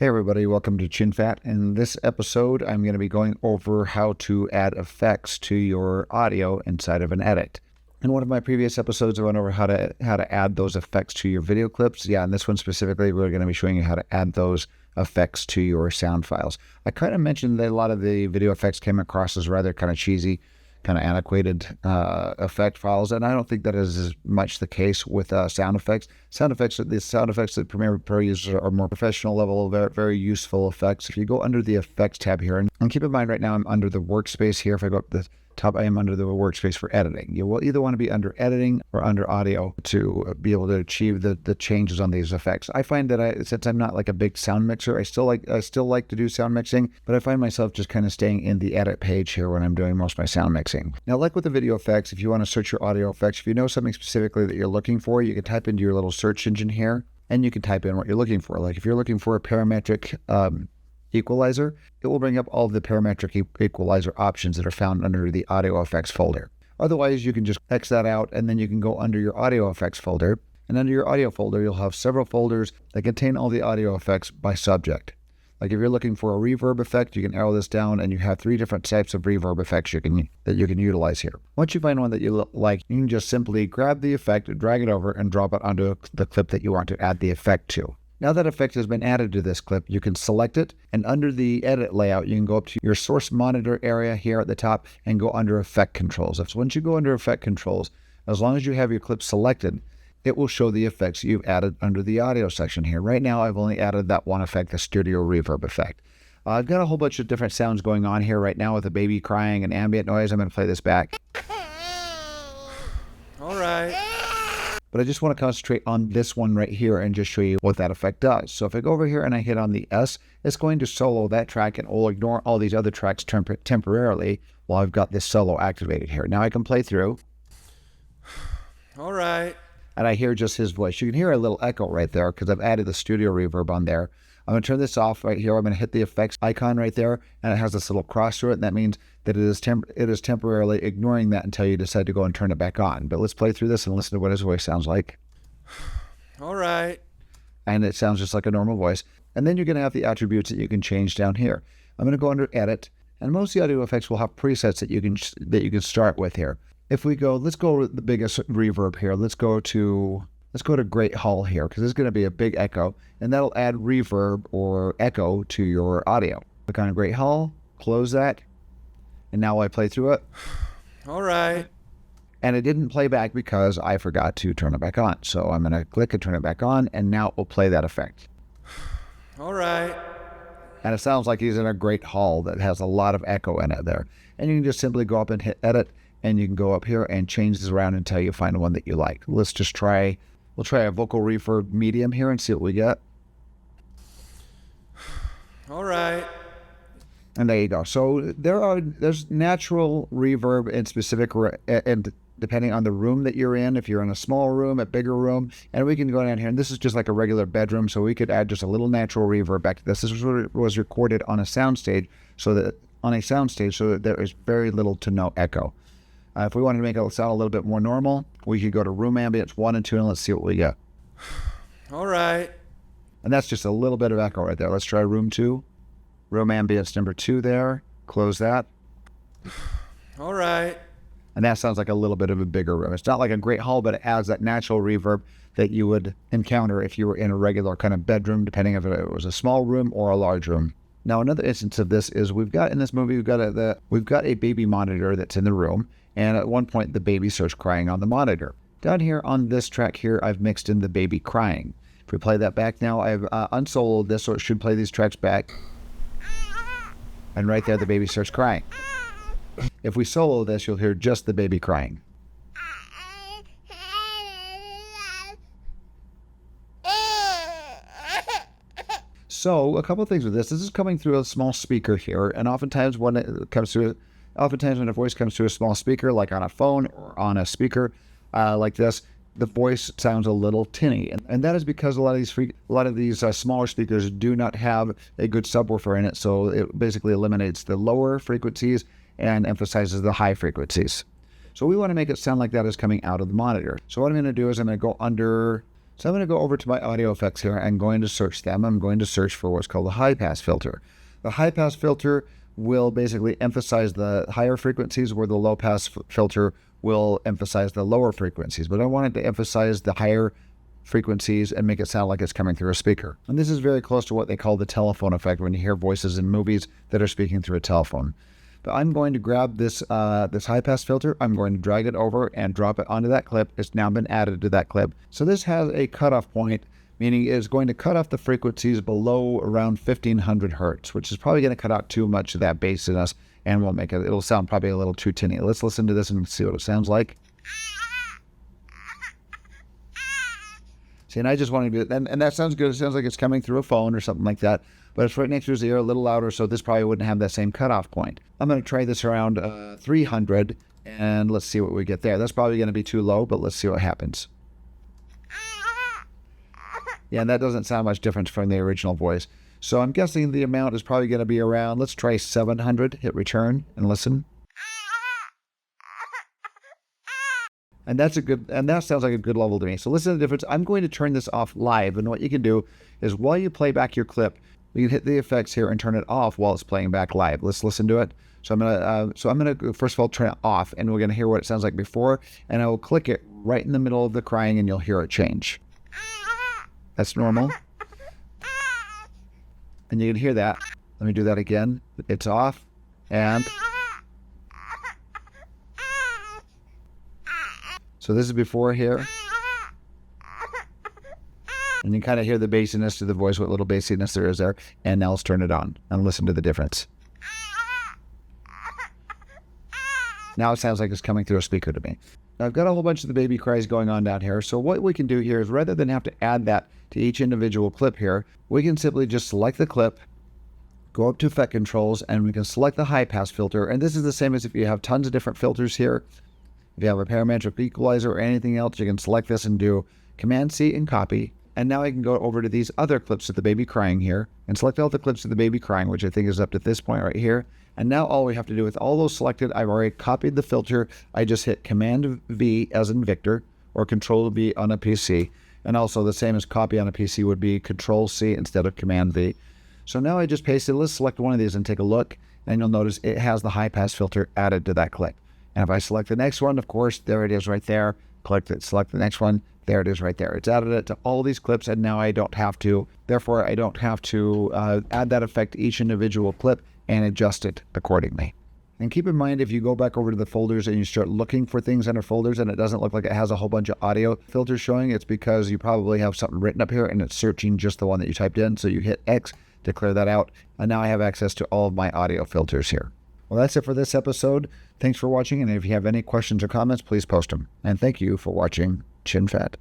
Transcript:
Hey everybody, welcome to ChinFat. In this episode, I'm going to be going over how to add effects to your audio inside of an edit. In one of my previous episodes, I went over how to add those effects to your video clips. Yeah, in this one specifically, we're going to be showing you how to add those effects to your sound files. I kind of mentioned that a lot of the video effects came across as rather kind of cheesy, kind of antiquated effect files, and I don't think that is as much the case with sound effects. The sound effects that Premiere Pro uses are more professional level, very, very useful effects. If you go under the Effects tab here, and keep in mind right now I'm under the Workspace here. If I go up to the top, I am under the Workspace for editing. You will either want to be under Editing or under Audio to be able to achieve the changes on these effects. I find that since I'm not like a big sound mixer, I still like to do sound mixing, but I find myself just kind of staying in the Edit page here when I'm doing most of my sound mixing. Now, like with the video effects, if you want to search your audio effects, if you know something specifically that you're looking for, you can type into your little search engine here, and you can type in what you're looking for. Like if you're looking for a parametric equalizer, it will bring up all of the parametric equalizer options that are found under the audio effects folder. Otherwise, you can just X that out, and then you can go under your audio effects folder, and under your audio folder, you'll have several folders that contain all the audio effects by subject. Like if you're looking for a reverb effect, you can arrow this down, and you have 3 different types of reverb effects that you can utilize here. Once you find one that you like, you can just simply grab the effect, drag it over, and drop it onto the clip that you want to add the effect to. Now that effect has been added to this clip, you can select it, and under the edit layout, you can go up to your source monitor area here at the top and go under effect controls. So once you go under effect controls, as long as you have your clip selected, it will show the effects you've added under the audio section here. Right now, I've only added that one effect, the studio reverb effect. I've got a whole bunch of different sounds going on here right now with a baby crying and ambient noise. I'm going to play this back. All right. But I just want to concentrate on this one right here and just show you what that effect does. So if I go over here and I hit on the S, it's going to solo that track, and it will ignore all these other tracks temporarily while I've got this solo activated here. Now I can play through. All right. And I hear just his voice. You can hear a little echo right there because I've added the studio reverb on there. I'm going to turn this off right here. I'm going to hit the effects icon right there, and it has this little cross through it, and that means that it is temporarily ignoring that until you decide to go and turn it back on. But let's play through this and listen to what his voice sounds like. All right. And it sounds just like a normal voice. And then you're going to have the attributes that you can change down here. I'm going to go under Edit, and most of the audio effects will have presets that you can start with here. If we go, let's go with the biggest reverb here. Let's go to Great Hall here, because there's going to be a big echo, and that'll add reverb or echo to your audio. Click on Great Hall, close that, and now I play through it. All right. And it didn't play back because I forgot to turn it back on. So I'm going to click and turn it back on, and now it will play that effect. All right. And it sounds like he's in a great hall that has a lot of echo in it there. And you can just simply go up and hit Edit, and you can go up here and change this around until you find one that you like. Let's just try, we'll try a vocal reverb medium here and see what we get. All right. And there you go. So there's natural reverb in specific, and depending on the room that you're in, if you're in a small room, a bigger room, and we can go down here, and this is just like a regular bedroom, so we could add just a little natural reverb back to this. This was recorded on a soundstage, so that there is very little to no echo. If we wanted to make it sound a little bit more normal, we could go to Room Ambience 1 and 2, and let's see what we get. All right. And that's just a little bit of echo right there. Let's try Room 2. Room Ambience number 2 there. Close that. All right. And that sounds like a little bit of a bigger room. It's not like a great hall, but it adds that natural reverb that you would encounter if you were in a regular kind of bedroom, depending if it was a small room or a large room. Now, another instance of this is we've got a baby monitor that's in the room, and at one point the baby starts crying on the monitor. Down here on this track here, I've mixed in the baby crying. If we play that back now, I've unsoloed this, so it should play these tracks back. And right there, the baby starts crying. If we solo this, you'll hear just the baby crying. So a couple of things with this. This is coming through a small speaker here, and oftentimes when a voice comes through a small speaker, like on a phone or on a speaker like this, the voice sounds a little tinny, and that is because a lot of these smaller speakers do not have a good subwoofer in it, so it basically eliminates the lower frequencies and emphasizes the high frequencies. So we want to make it sound like that is coming out of the monitor. So what I'm going to do is I'm going to go under So I'm going to go over to my audio effects here. I'm going to search them. I'm going to search for what's called a high pass filter. The high pass filter will basically emphasize the higher frequencies, where the low pass filter will emphasize the lower frequencies. But I wanted to emphasize the higher frequencies and make it sound like it's coming through a speaker. And this is very close to what they call the telephone effect, when you hear voices in movies that are speaking through a telephone. But I'm going to grab this high pass filter. I'm going to drag it over and drop it onto that clip. It's now been added to that clip. So this has a cutoff point, meaning it's going to cut off the frequencies below around 1500 hertz, which is probably going to cut out too much of that bassiness and will make it'll sound probably a little too tinny. Let's listen to this and see what it sounds like. See, and I just wanted to do it, and that sounds good. It sounds like it's coming through a phone or something like that, but it's right next to his ear, a little louder, so this probably wouldn't have that same cutoff point. I'm going to try this around 300, and let's see what we get there. That's probably going to be too low, but let's see what happens. Yeah, and that doesn't sound much different from the original voice. So I'm guessing the amount is probably going to be around, let's try 700, hit return, and listen. And that sounds like a good level to me. So listen to the difference. I'm going to turn this off live, and what you can do is while you play back your clip, you can hit the effects here and turn it off while it's playing back live. Let's listen to it. So I'm gonna first of all turn it off, and we're gonna hear what it sounds like before, and I will click it right in the middle of the crying, and you'll hear it change. That's normal. And you can hear that. Let me do that again. It's off, and so this is before here. And you kind of hear the bassiness to the voice, what little bassiness there is there. And now let's turn it on and listen to the difference. Now it sounds like it's coming through a speaker to me. Now I've got a whole bunch of the baby cries going on down here. So what we can do here is, rather than have to add that to each individual clip here, we can simply just select the clip, go up to effect controls, and we can select the high pass filter. And this is the same as if you have tons of different filters here. If you have a parametric equalizer or anything else, you can select this and do Command C and copy. And now I can go over to these other clips of the baby crying here and select all the clips of the baby crying, which I think is up to this point right here. And now all we have to do with all those selected, I've already copied the filter. I just hit Command V as in Victor, or Control V on a PC. And also the same as copy on a PC would be Control C instead of Command V. So now I just pasted, let's select one of these and take a look. And you'll notice it has the high pass filter added to that clip. And if I select the next one, of course, there it is right there. Click it, select the next one. There it is right there. It's added it to all these clips, and now I don't have to add that effect to each individual clip and adjust it accordingly. And keep in mind, if you go back over to the folders and you start looking for things under folders and it doesn't look like it has a whole bunch of audio filters showing, it's because you probably have something written up here and it's searching just the one that you typed in. So you hit X to clear that out. And now I have access to all of my audio filters here. Well, that's it for this episode. Thanks for watching, and if you have any questions or comments, please post them. And thank you for watching Chin Fat.